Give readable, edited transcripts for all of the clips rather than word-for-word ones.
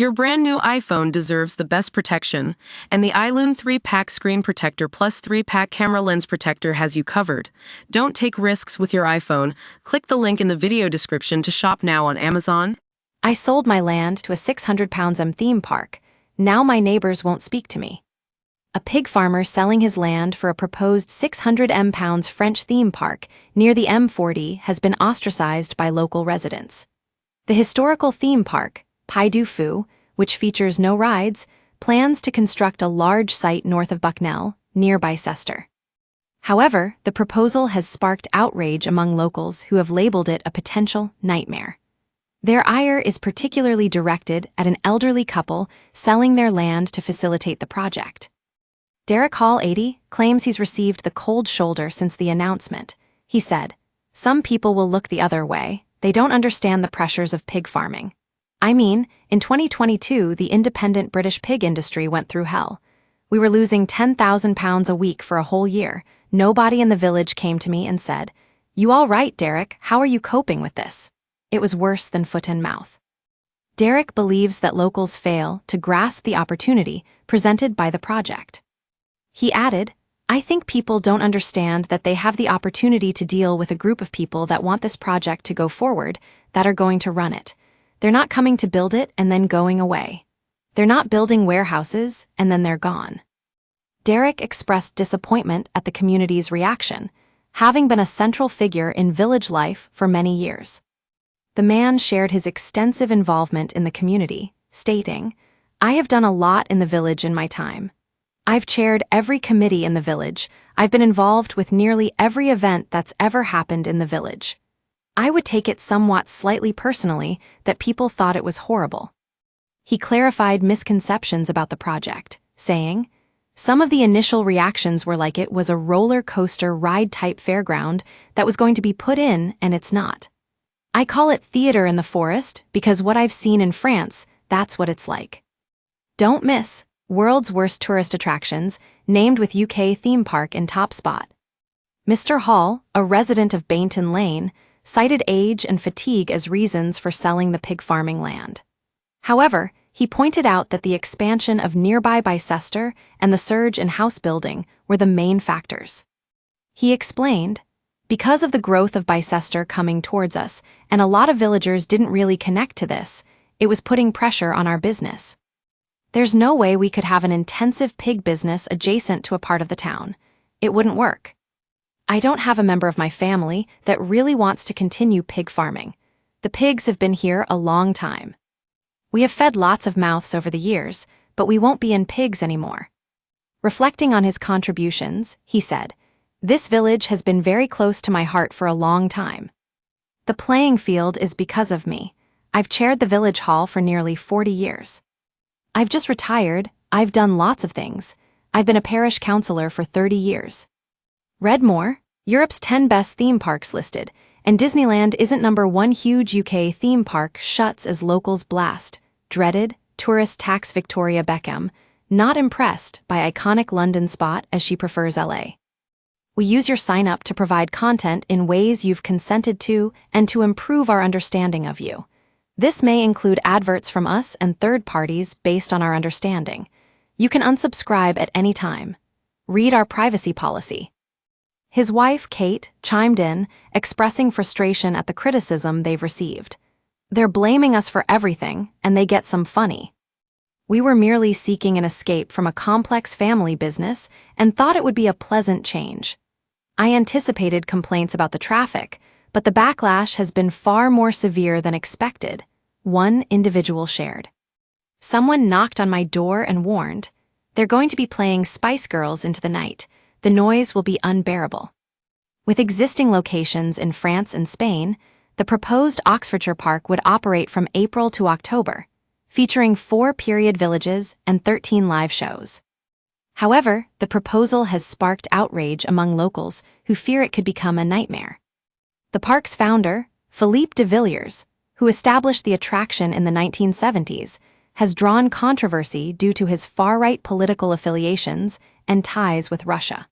Your brand new iPhone deserves the best protection, and the iLune 3-Pack Screen Protector plus 3-Pack Camera Lens Protector has you covered. Don't take risks with your iPhone. Click the link in the video description to shop now on Amazon. I sold my land to a 600-pounds theme park. Now my neighbors won't speak to me. A pig farmer selling his land for a proposed 600-pounds French theme park near the M40 has been ostracized by local residents. The historical theme park, Pai du Fu, which features no rides, plans to construct a large site north of Bucknell, near Bicester. However, the proposal has sparked outrage among locals who have labeled it a potential nightmare. Their ire is particularly directed at an elderly couple selling their land to facilitate the project. Derek Hall, 80, claims he's received the cold shoulder since the announcement. He said, "Some people will look the other way. They don't understand the pressures of pig farming. I mean, in 2022, the independent British pig industry went through hell. We were losing £10,000 a week for a whole year. Nobody in the village came to me and said, 'You all right, Derek? How are you coping with this?' It was worse than foot and mouth." Derek believes that locals fail to grasp the opportunity presented by the project. He added, "I think people don't understand that they have the opportunity to deal with a group of people that want this project to go forward, that are going to run it. They're not coming to build it and then going away. They're not building warehouses and then they're gone." Derek expressed disappointment at the community's reaction, having been a central figure in village life for many years. The man shared his extensive involvement in the community, stating, "I have done a lot in the village in my time. I've chaired every committee in the village. I've been involved with nearly every event that's ever happened in the village. I would take it somewhat slightly personally that people thought it was horrible." He clarified misconceptions about the project, saying, "Some of the initial reactions were like it was a roller coaster ride-type fairground that was going to be put in, and it's not. I call it theater in the forest because what I've seen in France, that's what it's like." Don't miss World's Worst Tourist Attractions, named with UK theme park in top spot. Mr. Hall, a resident of Bainton Lane, cited age and fatigue as reasons for selling the pig farming land. However, he pointed out that the expansion of nearby Bicester and the surge in house building were the main factors. He explained, "Because of the growth of Bicester coming towards us, and a lot of villagers didn't really connect to this, it was putting pressure on our business. There's no way we could have an intensive pig business adjacent to a part of the town. It wouldn't work. I don't have a member of my family that really wants to continue pig farming. The pigs have been here a long time. We have fed lots of mouths over the years, but we won't be in pigs anymore." Reflecting on his contributions, he said, "This village has been very close to my heart for a long time. The playing field is because of me. I've chaired the village hall for nearly 40 years. I've just retired. I've done lots of things. I've been a parish councillor for 30 years. Read more, Europe's 10 best theme parks listed, and Disneyland isn't #1 huge UK theme park shuts as locals blast. Dreaded, tourist tax Victoria Beckham, not impressed by iconic London spot as she prefers LA. We use your sign-up to provide content in ways you've consented to and to improve our understanding of you. This may include adverts from us and third parties based on our understanding. You can unsubscribe at any time. Read our privacy policy." His wife, Kate, chimed in, expressing frustration at the criticism they've received. "They're blaming us for everything, and they get some funny. We were merely seeking an escape from a complex family business and thought it would be a pleasant change. I anticipated complaints about the traffic, but the backlash has been far more severe than expected," one individual shared. "Someone knocked on my door and warned, 'They're going to be playing Spice Girls into the night. The noise will be unbearable.'" With existing locations in France and Spain, the proposed Oxfordshire Park would operate from April to October, featuring 4 period villages and 13 live shows. However, the proposal has sparked outrage among locals who fear it could become a nightmare. The park's founder, Philippe de Villiers, who established the attraction in the 1970s, has drawn controversy due to his far-right political affiliations and ties with Russia.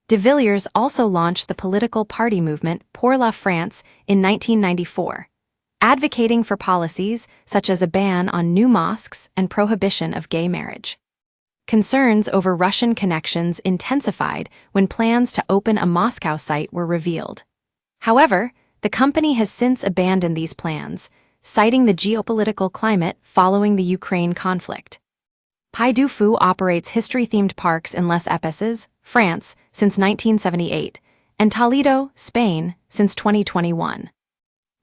De Villiers also launched the political party movement Pour la France in 1994. advocating for policies such as a ban on new mosques and prohibition of gay marriage. Concerns over Russian connections intensified when plans to open a Moscow site were revealed. However, the company has since abandoned these plans, citing the geopolitical climate following the Ukraine conflict. Puy du Fou operates history-themed parks in Les Epesses, France, since 1978, and Toledo, Spain, since 2021.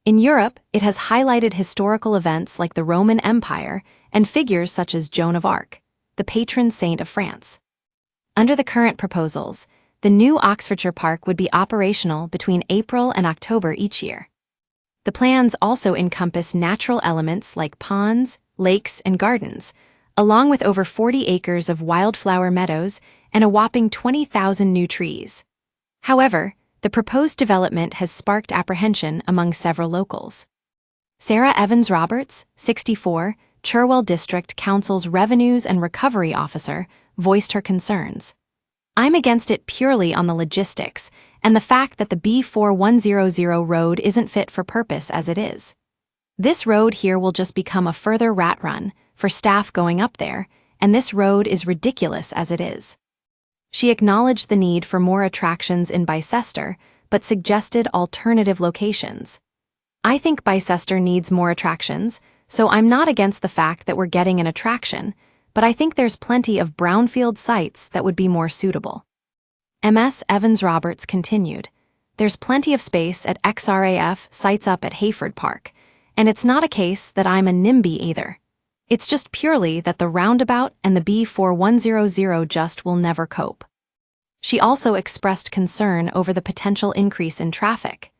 In Europe, it has highlighted historical events like the Roman Empire and figures such as Joan of Arc, the patron saint of France. Under the current proposals, the new Oxfordshire Park would be operational between April and October each year. The plans also encompass natural elements like ponds, lakes, and gardens, along with over 40 acres of wildflower meadows and a whopping 20,000 new trees. However, the proposed development has sparked apprehension among several locals. Sarah Evans-Roberts, 64, Cherwell District Council's Revenues and Recovery Officer, voiced her concerns. "I'm against it purely on the logistics and the fact that the B4100 road isn't fit for purpose as it is. This road here will just become a further rat run for staff going up there, and this road is ridiculous as it is." She acknowledged the need for more attractions in Bicester, but suggested alternative locations. "I think Bicester needs more attractions, so I'm not against the fact that we're getting an attraction, but I think there's plenty of brownfield sites that would be more suitable." Ms. Evans-Roberts continued, "There's plenty of space at XRAF sites up at Hayford Park, and it's not a case that I'm a NIMBY either. It's just purely that the roundabout and the B4100 just will never cope." She also expressed concern over the potential increase in traffic.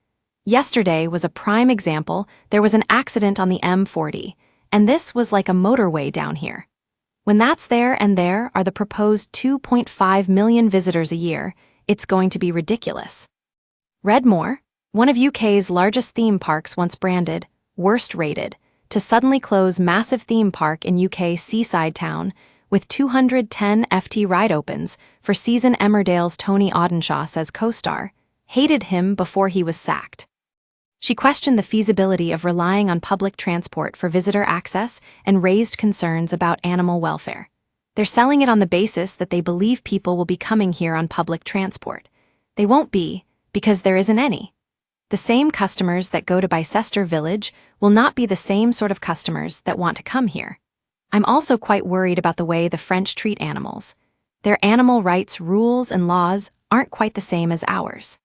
"Yesterday was a prime example. There was an accident on the M40, and this was like a motorway down here. When that's there and there are the proposed 2.5 million visitors a year, it's going to be ridiculous." Redmore, one of UK's largest theme parks, once branded worst rated, to suddenly close massive theme park in UK seaside town with 210 FT ride opens for season. Emmerdale's Tony Audenshaw says co-star hated him before he was sacked. She questioned the feasibility of relying on public transport for visitor access and raised concerns about animal welfare. "They're selling it on the basis that they believe people will be coming here on public transport. They won't be, because there isn't any. The same customers that go to Bicester Village will not be the same sort of customers that want to come here. I'm also quite worried about the way the French treat animals. Their animal rights rules and laws aren't quite the same as ours.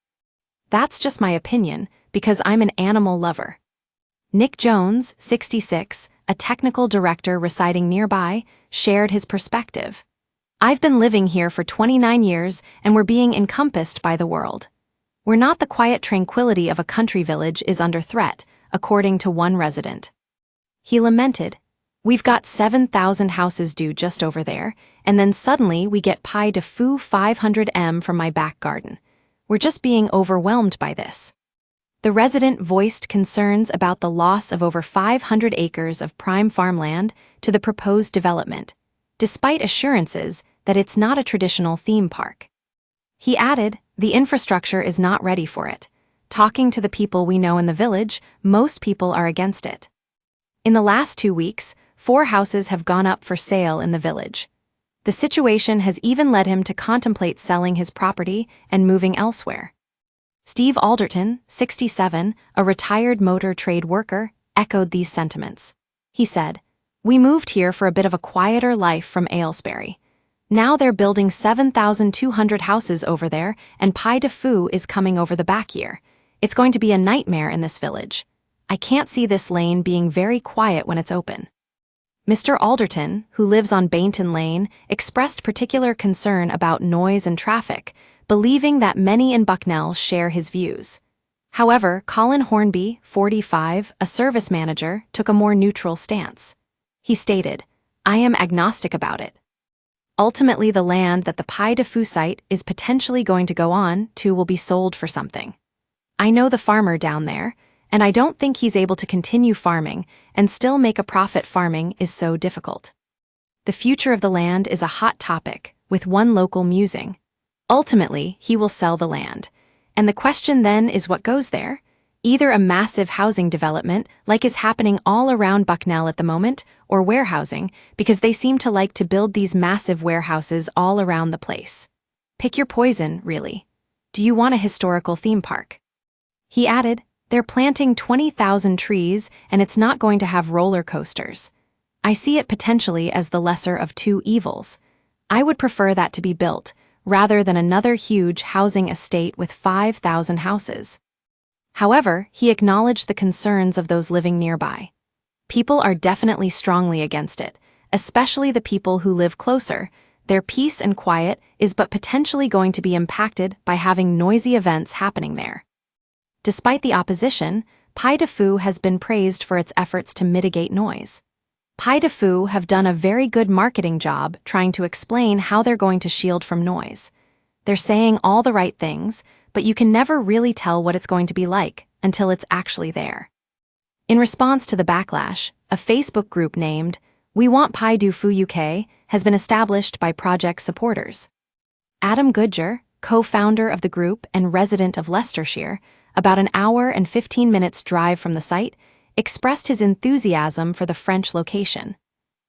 That's just my opinion, because I'm an animal lover." Nick Jones, 66, a technical director residing nearby, shared his perspective. "I've been living here for 29 years and we're being encompassed by the world. We're not the quiet tranquility of a country village is under threat," according to one resident. He lamented, "We've got 7,000 houses due just over there, and then suddenly we get Puy du Fou 500M from my back garden. We're just being overwhelmed by this." The resident voiced concerns about the loss of over 500 acres of prime farmland to the proposed development, despite assurances that it's not a traditional theme park. He added, "The infrastructure is not ready for it. Talking to the people we know in the village, most people are against it." In the last 2 weeks, 4 houses have gone up for sale in the village. The situation has even led him to contemplate selling his property and moving elsewhere. Steve Alderton, 67, a retired motor trade worker, echoed these sentiments. He said, "We moved here for a bit of a quieter life from Aylesbury. Now they're building 7,200 houses over there, and Puy du Fou is coming over the back year. It's going to be a nightmare in this village. I can't see this lane being very quiet when it's open." Mr. Alderton, who lives on Bainton Lane, expressed particular concern about noise and traffic, believing that many in Bucknell share his views. However, Colin Hornby, 45, a service manager, took a more neutral stance. He stated, "I am agnostic about it. Ultimately, the land that the Puy du Fou site is potentially going to go on to will be sold for something. I know the farmer down there, and I don't think he's able to continue farming and still make a profit. Farming is so difficult." The future of the land is a hot topic, with one local musing. Ultimately, he will sell the land. And the question then is what goes there? Either a massive housing development, like is happening all around Bucknell at the moment, or warehousing, because they seem to like to build these massive warehouses all around the place. Pick your poison, really. Do you want a historical theme park? He added, they're planting 20,000 trees and it's not going to have roller coasters. I see it potentially as the lesser of two evils. I would prefer that to be built, rather than another huge housing estate with 5,000 houses. However, he acknowledged the concerns of those living nearby. People are definitely strongly against it, especially the people who live closer. Their peace and quiet is but potentially going to be impacted by having noisy events happening there. Despite the opposition, Pai de Fou has been praised for its efforts to mitigate noise. Pai de Fou have done a very good marketing job trying to explain how they're going to shield from noise. They're saying all the right things, but you can never really tell what it's going to be like until it's actually there. In response to the backlash, a Facebook group named We Want Pai de Fou UK has been established by project supporters. Adam Goodger, co-founder of the group and resident of Leicestershire, about an hour and 15 minutes drive from the site, expressed his enthusiasm for the French location.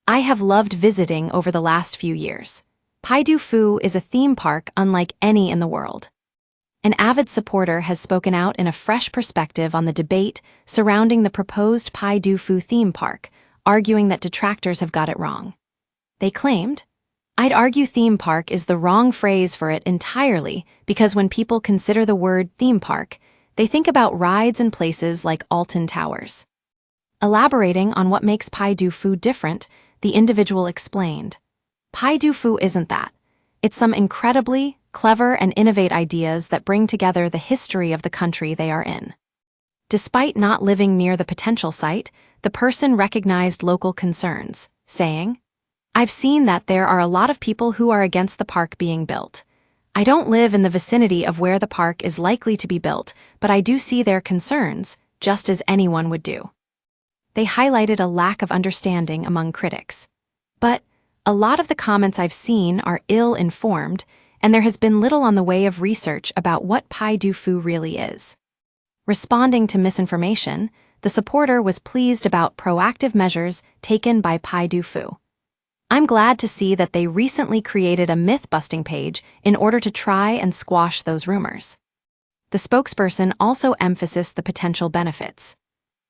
I have loved visiting over the last few years. Pai de Fou is a theme park unlike any in the world. An avid supporter has spoken out in a fresh perspective on the debate surrounding the proposed Pai de Fou theme park, arguing that detractors have got it wrong. They claimed, I'd argue theme park is the wrong phrase for it entirely because when people consider the word theme park, they think about rides and places like Alton Towers. Elaborating on what makes Pai de Fou different, the individual explained, Pai de Fou isn't that. It's some incredibly clever and innovative ideas that bring together the history of the country they are in. Despite not living near the potential site, the person recognized local concerns, saying, I've seen that there are a lot of people who are against the park being built. I don't live in the vicinity of where the park is likely to be built, but I do see their concerns, just as anyone would do. They highlighted a lack of understanding among critics. But a lot of the comments I've seen are ill-informed, and there has been little on the way of research about what Pai de Fou really is. Responding to misinformation, the supporter was pleased about proactive measures taken by Pai de Fou. I'm glad to see that they recently created a myth-busting page in order to try and squash those rumors. The spokesperson also emphasized the potential benefits.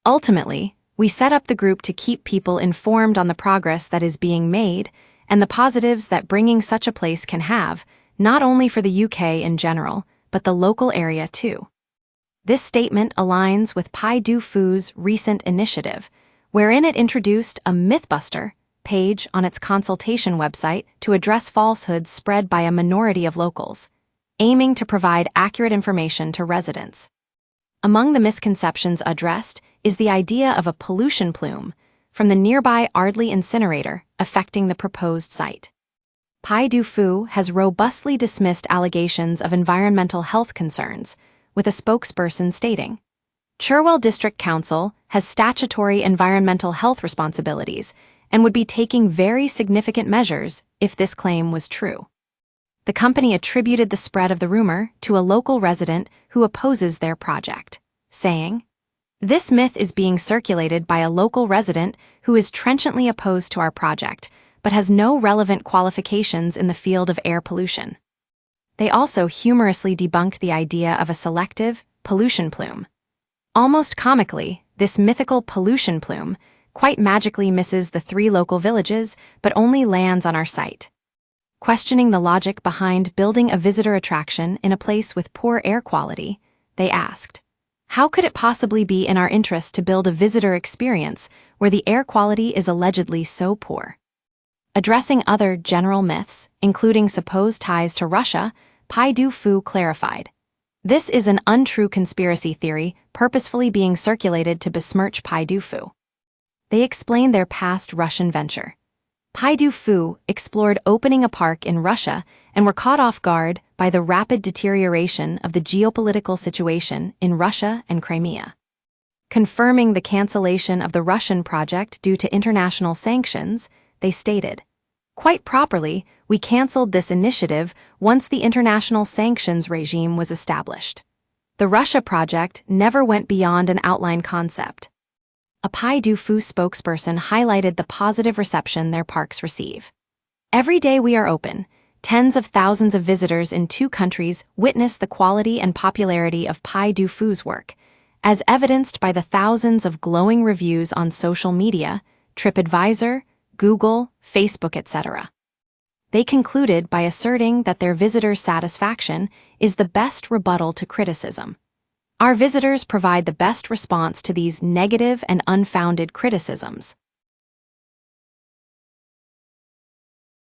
Ultimately, we set up the group to keep people informed on the progress that is being made and the positives that bringing such a place can have, not only for the UK in general, but the local area too. This statement aligns with Pai de Fou's recent initiative, wherein it introduced a Mythbuster page on its consultation website to address falsehoods spread by a minority of locals, aiming to provide accurate information to residents. Among the misconceptions addressed is the idea of a pollution plume from the nearby Ardley incinerator affecting the proposed site. Pai de Fou has robustly dismissed allegations of environmental health concerns, with a spokesperson stating, Cherwell District Council has statutory environmental health responsibilities and would be taking very significant measures if this claim was true. The company attributed the spread of the rumor to a local resident who opposes their project, saying, This myth is being circulated by a local resident who is trenchantly opposed to our project, but has no relevant qualifications in the field of air pollution. They also humorously debunked the idea of a selective pollution plume. Almost comically, this mythical pollution plume quite magically misses the 3 local villages but only lands on our site. Questioning the logic behind building a visitor attraction in a place with poor air quality, they asked, How could it possibly be in our interest to build a visitor experience where the air quality is allegedly so poor? Addressing other general myths, including supposed ties to Russia, Pai de Fou clarified, This is an untrue conspiracy theory purposefully being circulated to besmirch Pai de Fou. They explained their past Russian venture. Pai de Fou explored opening a park in Russia and were caught off guard by the rapid deterioration of the geopolitical situation in Russia and Crimea. Confirming the cancellation of the Russian project due to international sanctions, they stated, Quite properly, we canceled this initiative once the international sanctions regime was established. The Russia project never went beyond an outline concept. A Pai Du Fu spokesperson highlighted the positive reception their parks receive. Every day we are open, tens of thousands of visitors in 2 countries witness the quality and popularity of Pai Du Fu's work, as evidenced by the thousands of glowing reviews on social media, TripAdvisor, Google, Facebook, etc. They concluded by asserting that their visitors' satisfaction is the best rebuttal to criticism. Our visitors provide the best response to these negative and unfounded criticisms.